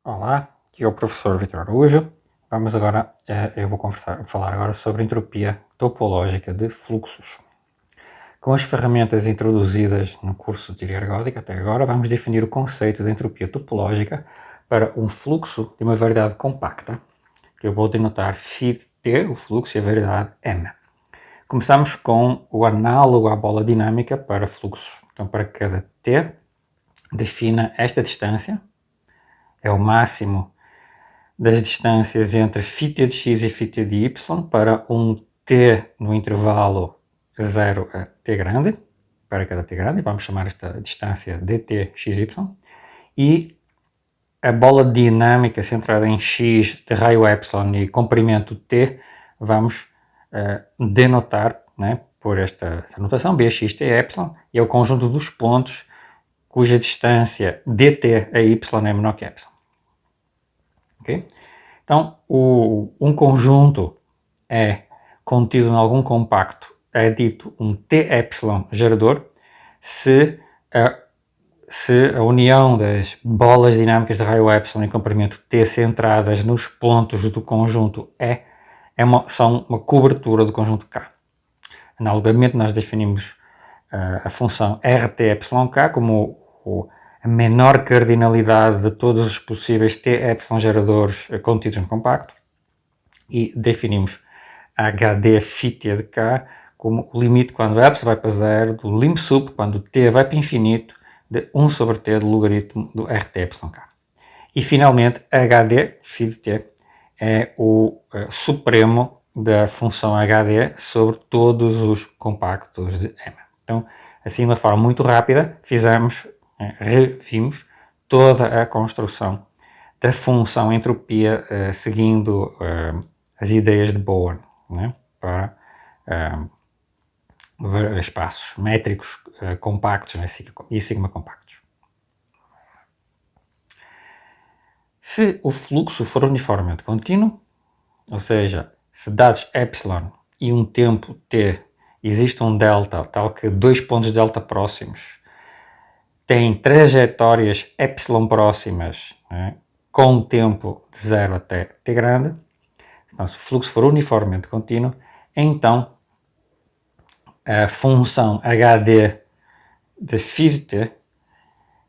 Olá, aqui é o professor Vitor Araújo. Vamos agora, eu vou falar agora sobre entropia topológica de fluxos. Com as ferramentas introduzidas no curso de teoria ergódica até agora, vamos definir o conceito de entropia topológica para um fluxo de uma variedade compacta, que eu vou denotar φt, o fluxo, e a variedade m. Começamos com o análogo à bola dinâmica para fluxos. Então, para cada t, defina esta distância, é o máximo das distâncias entre φt de x e φt de y para um t no intervalo 0 a t grande, para cada t grande, vamos chamar esta distância dt xy, e a bola dinâmica centrada em x de raio epsilon e comprimento t, vamos denotar, né, por esta notação, bx t epsilon, e é o conjunto dos pontos cuja distância dt a y é menor que epsilon. Okay? Então, um conjunto é contido em algum compacto, é dito um T-epsilon gerador, se a união das bolas dinâmicas de raio epsilon e comprimento T centradas nos pontos do conjunto são uma cobertura do conjunto K. Analogamente, nós definimos a função RT-epsilon-K como a menor cardinalidade de todos os possíveis T-epsilon geradores contidos no compacto e definimos HD φt de K como o limite quando epsilon vai para zero do lim sup quando T vai para infinito de 1 sobre T do logaritmo do RT-epsilon-K. E finalmente HD φt é o supremo da função HD sobre todos os compactos de M. Então, assim de uma forma muito rápida, revimos toda a construção da função entropia seguindo as ideias de Bowen, né, para espaços métricos compactos, né, e sigma compactos. Se o fluxo for uniformemente contínuo, ou seja, se dados epsilon e um tempo t existe um delta tal que dois pontos delta próximos têm trajetórias epsilon próximas, né, com tempo de 0 até t grande, então se o fluxo for uniformemente contínuo, então a função HD de φt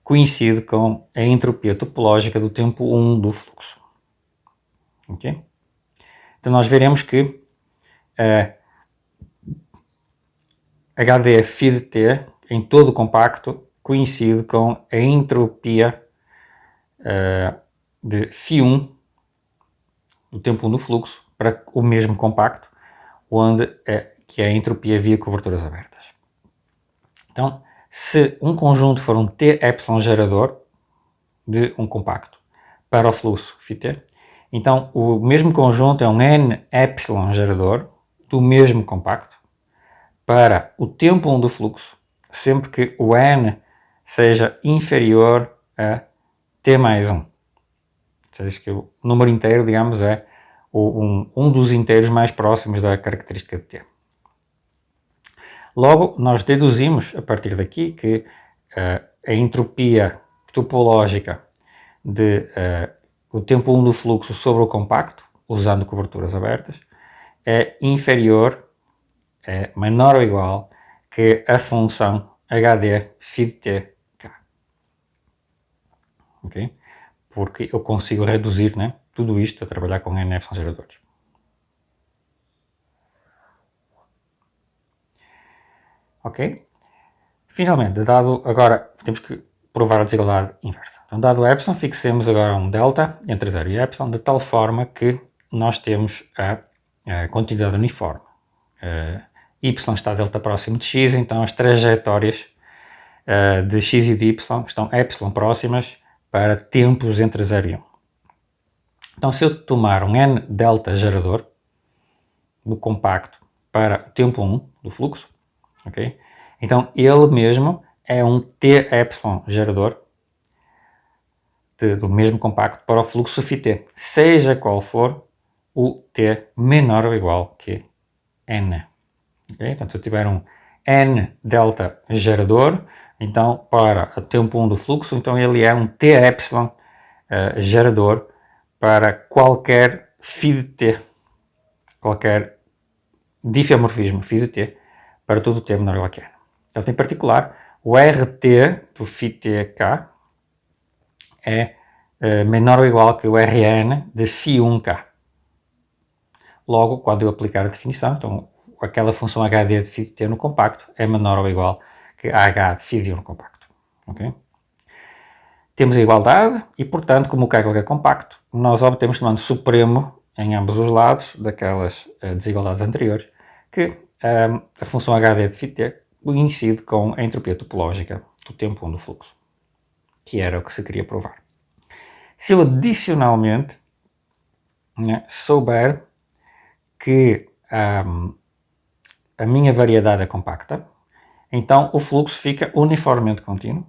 coincide com a entropia topológica do tempo 1 do fluxo. Okay? Então nós veremos que HD φt em todo o compacto coincide com a entropia de φ1 do tempo 1 do fluxo para o mesmo compacto, que é a entropia via coberturas abertas. Então, se um conjunto for um T-epsilon gerador de um compacto para o fluxo φt, então o mesmo conjunto é um N-epsilon gerador do mesmo compacto para o tempo 1 do fluxo, sempre que o N seja inferior a T mais 1. Ou seja, que o número inteiro, digamos, é um dos inteiros mais próximos da característica de T. Logo, nós deduzimos, a partir daqui, que a entropia topológica do tempo 1 do fluxo sobre o compacto, usando coberturas abertas, é inferior, é menor ou igual que a função HD φt K. Okay? Porque eu consigo reduzir, né, tudo isto a trabalhar com N-epsilon geradores. Ok? Finalmente, agora temos que provar a desigualdade inversa. Então, dado epsilon, fixemos agora um delta entre 0 e epsilon, de tal forma que nós temos a continuidade uniforme. Y está a delta próximo de x, então as trajetórias de x e de y estão epsilon próximas para tempos entre 0 e 1. Então, se eu tomar um n delta gerador do compacto para o tempo 1 do fluxo, okay? Então ele mesmo é um t epsilon gerador do mesmo compacto para o fluxo φt, seja qual for o t menor ou igual que n. Okay? Então, se eu tiver um n delta gerador, então para o tempo 1 do fluxo, então ele é um t epsilon gerador para qualquer φ de t, qualquer diffeomorfismo φ de t para todo o t menor ou igual a n. Então, em particular, o RT do φtk é menor ou igual que o Rn de φ1k. Logo, quando eu aplicar a definição, então aquela função HD de φ de t no compacto é menor ou igual que H de φ de 1 no compacto. Okay? Temos a igualdade e, portanto, como o K é qualquer compacto, nós obtemos tomando supremo em ambos os lados daquelas desigualdades anteriores que a função HD de φ de t coincide com a entropia topológica do tempo 1 do fluxo, que era o que se queria provar. Se eu adicionalmente souber que a minha variedade é compacta, então o fluxo fica uniformemente contínuo,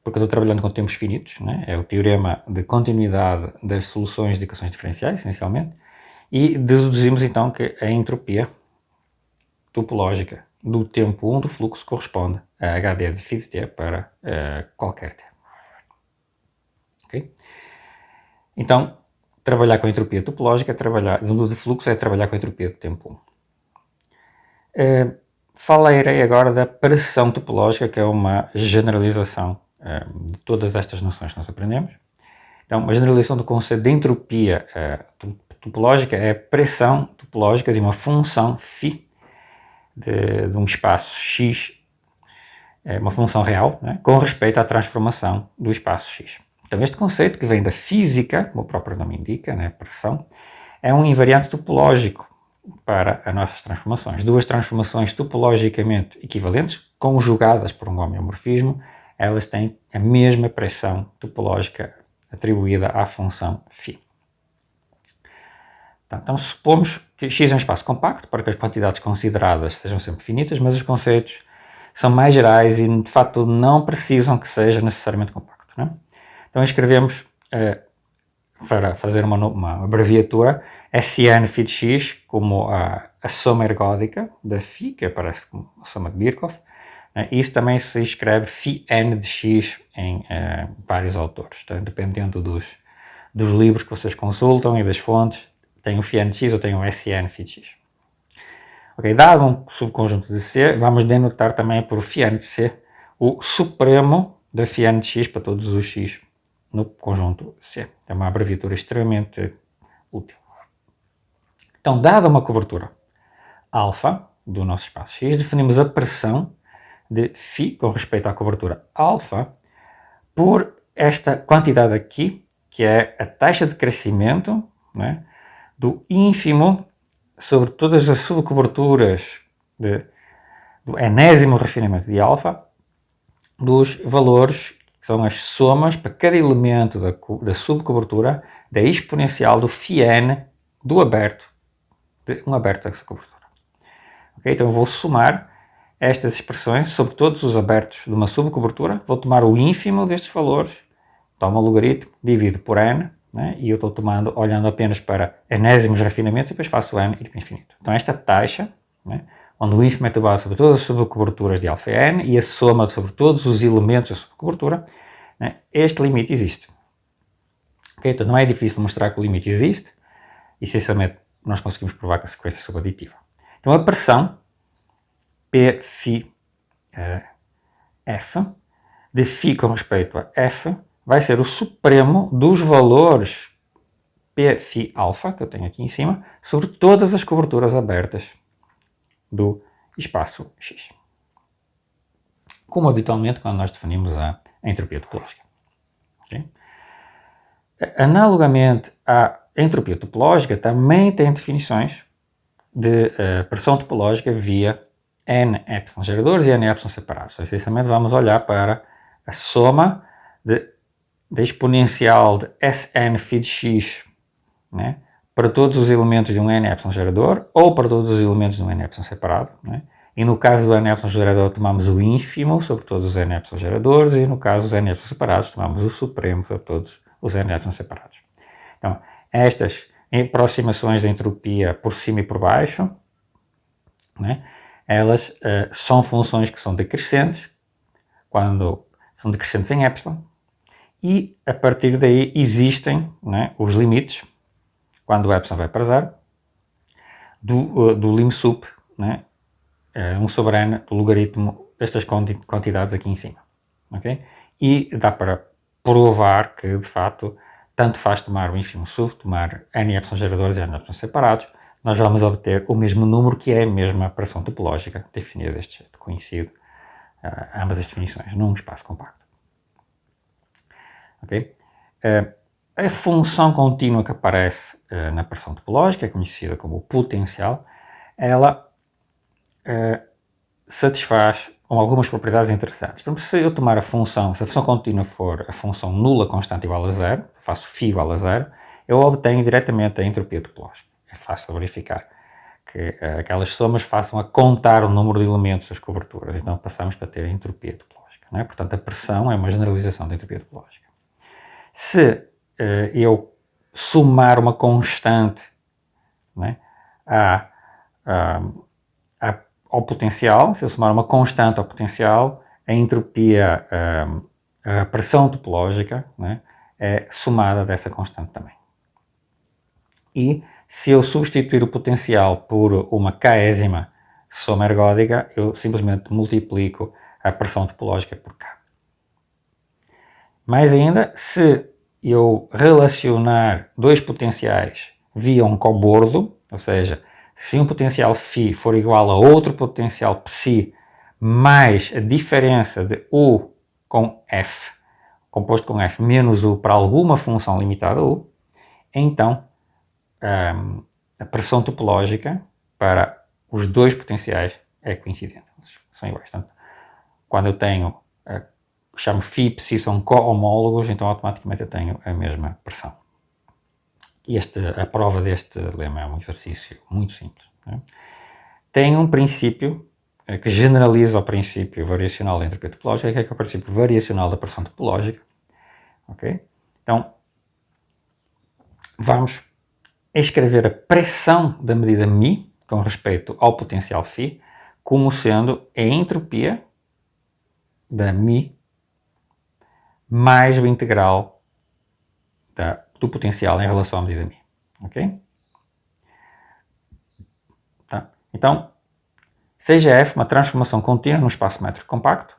porque eu estou trabalhando com tempos finitos, né? É o teorema de continuidade das soluções de equações diferenciais, essencialmente, e deduzimos então que a entropia topológica do tempo 1 do fluxo corresponde a HD de φ de t para qualquer t. Okay? Então, trabalhar com a entropia topológica, de fluxo, é trabalhar com a entropia do tempo 1. Falarei agora da pressão topológica, que é uma generalização de todas estas noções que nós aprendemos. Então, uma generalização do conceito de entropia topológica é a pressão topológica de uma função φ de um espaço x, uma função real, né, com respeito à transformação do espaço x. Então, este conceito, que vem da física, como o próprio nome indica, né, pressão, é um invariante topológico para as nossas transformações. Duas transformações topologicamente equivalentes, conjugadas por um homeomorfismo, elas têm a mesma pressão topológica atribuída à função φ. Então, supomos que x é um espaço compacto, para que as quantidades consideradas sejam sempre finitas, mas os conceitos são mais gerais e, de facto, não precisam que seja necessariamente compacto. Né? Então, escrevemos, para fazer uma abreviatura, Sn φ de x como a soma ergódica da φ, que aparece como a soma de Birkhoff. Isso também se escreve φn de x em vários autores, então, dependendo dos livros que vocês consultam e das fontes, tem o φn de x ou tem o Sn φ de x. Okay, dado um subconjunto de C, vamos denotar também por φn de C o supremo da φn de x para todos os x no conjunto C. É uma abreviatura extremamente útil. Então, dada uma cobertura alfa do nosso espaço x, definimos a pressão de φ com respeito à cobertura alfa por esta quantidade aqui, que é a taxa de crescimento, né, do ínfimo sobre todas as subcoberturas do enésimo refinamento de alfa, dos valores que são as somas para cada elemento da subcobertura da exponencial do φn do aberto, de um aberto dessa cobertura. Okay? Então eu vou somar estas expressões sobre todos os abertos de uma subcobertura, vou tomar o ínfimo destes valores, tomo o logaritmo, divido por n, né? E eu estou olhando apenas para enésimos refinamentos e depois faço n ir para o infinito. Então esta taxa, né, onde o ínfimo é tomado sobre todas as subcoberturas de alfa n e a soma sobre todos os elementos da subcobertura, né, este limite existe. Okay? Então não é difícil mostrar que o limite existe, essencialmente nós conseguimos provar que a sequência é subaditiva. Então a pressão Pφ f de φ com respeito a f vai ser o supremo dos valores Pφ alfa, que eu tenho aqui em cima, sobre todas as coberturas abertas do espaço x. Como habitualmente quando nós definimos a entropia topológica. Okay? Analogamente à entropia topológica, também tem definições de pressão topológica via n epsilon geradores e n epsilon separados. Essencialmente vamos olhar para a soma da exponencial de Sn φ de x, né, para todos os elementos de um n epsilon gerador ou para todos os elementos de um n epsilon separado. Né? E no caso do n epsilon gerador tomamos o ínfimo sobre todos os n epsilon geradores e no caso dos n epsilon separados tomamos o supremo sobre todos os n epsilon separados. Então, estas aproximações da entropia por cima e por baixo, né, elas são funções que são decrescentes, quando são decrescentes em epsilon, e a partir daí existem, né, os limites, quando o epsilon vai para zero, do lim sup, né, 1 sobre n do logaritmo destas quantidades aqui em cima. Okay? E dá para provar que, de facto, tanto faz tomar o ínfimo sup, tomar n epsilon geradores e n epsilon separados, nós vamos obter o mesmo número, que é a mesma operação topológica definida deste jeito, conhecido ambas as definições, num espaço compacto. Okay? A função contínua que aparece na operação topológica, é conhecida como potencial, ela satisfaz algumas propriedades interessantes. Por exemplo, se eu tomar se a função contínua for a função nula constante igual a zero, faço φ igual a zero, eu obtenho diretamente a entropia topológica. É fácil verificar que aquelas somas façam a contar o número de elementos das coberturas, então passamos para ter a entropia topológica. Não é? Portanto, a pressão é uma generalização da entropia topológica. Se eu somar uma constante, não é, ao potencial, se eu somar uma constante ao potencial, a entropia, a pressão topológica, né, é somada dessa constante também. E se eu substituir o potencial por uma késima soma ergódica, eu simplesmente multiplico a pressão topológica por K. Mais ainda, se eu relacionar dois potenciais via um cobordo, ou seja, se um potencial φ for igual a outro potencial psi mais a diferença de U com F, composto com F menos U para alguma função limitada a U, então a pressão topológica para os dois potenciais é coincidente, são iguais. Portanto, quando eu tenho, chamo φ e psi são co-homólogos, então automaticamente eu tenho a mesma pressão. A prova deste lema é um exercício muito simples. Né? Tem um princípio que generaliza o princípio variacional da entropia topológica, que é o princípio variacional da pressão topológica. Okay? Então, vamos escrever a pressão da medida μ com respeito ao potencial φ como sendo a entropia da μ mais o integral do potencial em relação à medida μ. Ok? Tá. Então, seja f uma transformação contínua num espaço métrico compacto,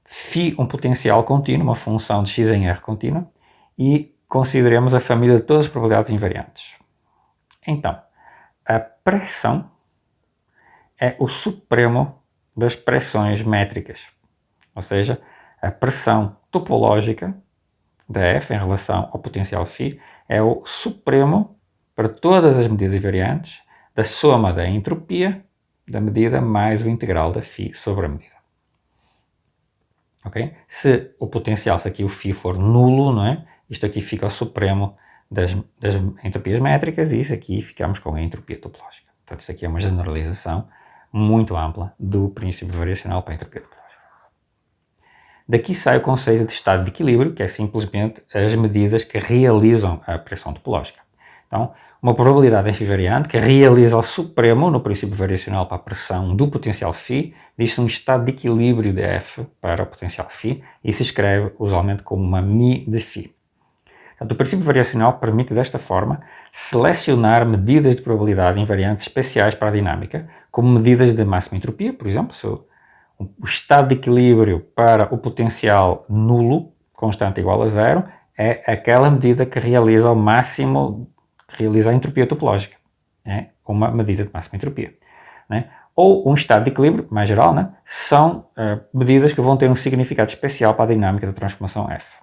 φ um potencial contínuo, uma função de x em r contínua, e consideremos a família de todas as probabilidades invariantes. Então, a pressão é o supremo das pressões métricas, ou seja, a pressão topológica da f em relação ao potencial φ é o supremo para todas as medidas invariantes da soma da entropia da medida mais o integral da φ sobre a medida. Okay? Se o potencial, se aqui o φ for nulo, não é? Isto aqui fica o supremo das entropias métricas e isso aqui ficamos com a entropia topológica. Portanto, isso aqui é uma generalização muito ampla do princípio variacional para a entropia topológica. Daqui sai o conceito de estado de equilíbrio, que é simplesmente as medidas que realizam a pressão topológica. Então, uma probabilidade invariante que realiza o supremo no princípio variacional para a pressão do potencial φ, diz-se um estado de equilíbrio de F para o potencial φ e se escreve usualmente como uma μ de φ. Portanto, o princípio variacional permite, desta forma, selecionar medidas de probabilidade invariantes especiais para a dinâmica, como medidas de máxima entropia, por exemplo, se o estado de equilíbrio para o potencial nulo, constante igual a zero, é aquela medida que realiza ao máximo, que realiza a entropia topológica, é uma medida de máxima entropia. Né? Ou um estado de equilíbrio, mais geral, né? São medidas que vão ter um significado especial para a dinâmica da transformação F.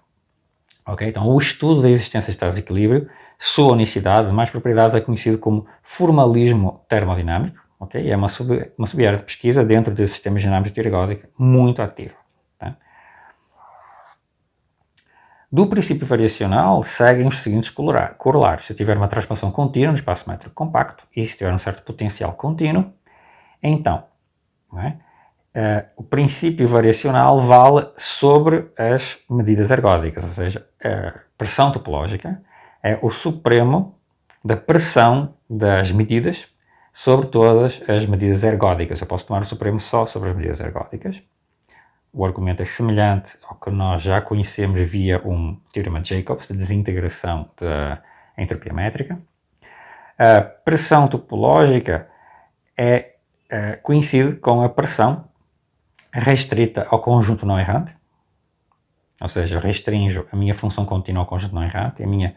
Okay? Então, o estudo da existência de estados de equilíbrio, sua unicidade, mais propriedades, é conhecido como formalismo termodinâmico. Okay? É uma sub-área de pesquisa dentro dos sistemas dinâmicos de teoria ergódica muito ativa. Tá? Do princípio variacional seguem os seguintes corolários. Se eu tiver uma transformação contínua no espaço métrico compacto e se tiver um certo potencial contínuo, então, não é? O princípio variacional vale sobre as medidas ergódicas, ou seja, a pressão topológica é o supremo da pressão das medidas sobre todas as medidas ergódicas. Eu posso tomar o supremo só sobre as medidas ergódicas, o argumento é semelhante ao que nós já conhecemos via um teorema de Jacobs, de desintegração da entropia métrica. A pressão topológica coincide com a pressão restrita ao conjunto não errante, ou seja, eu restringo a minha função contínua ao conjunto não errante, a minha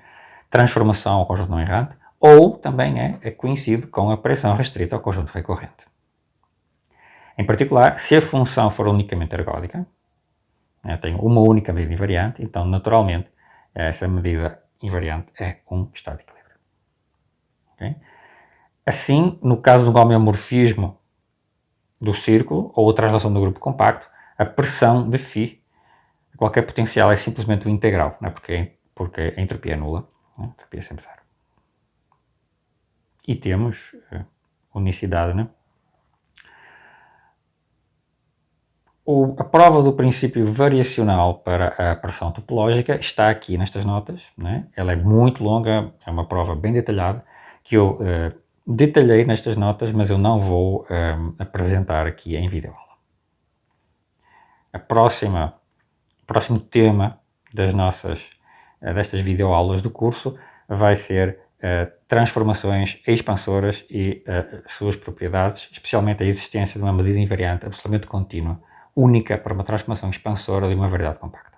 transformação ao conjunto não errante, ou também coincide com a pressão restrita ao conjunto recorrente. Em particular, se a função for unicamente ergódica, eu tenho uma única medida invariante, então naturalmente essa medida invariante é um estado de equilíbrio. Okay? Assim, no caso do homeomorfismo do círculo ou a translação do grupo compacto, a pressão de φ, qualquer potencial é simplesmente o integral, não é? Porque a entropia é nula, a entropia é sempre zero. E temos unicidade, né? A prova do princípio variacional para a pressão topológica está aqui nestas notas, né? Ela é muito longa, é uma prova bem detalhada, que eu detalhei nestas notas, mas eu não vou apresentar aqui em videoaula. O próximo tema destas videoaulas do curso vai ser transformações expansoras e suas propriedades, especialmente a existência de uma medida invariante absolutamente contínua, única para uma transformação expansora de uma variedade compacta.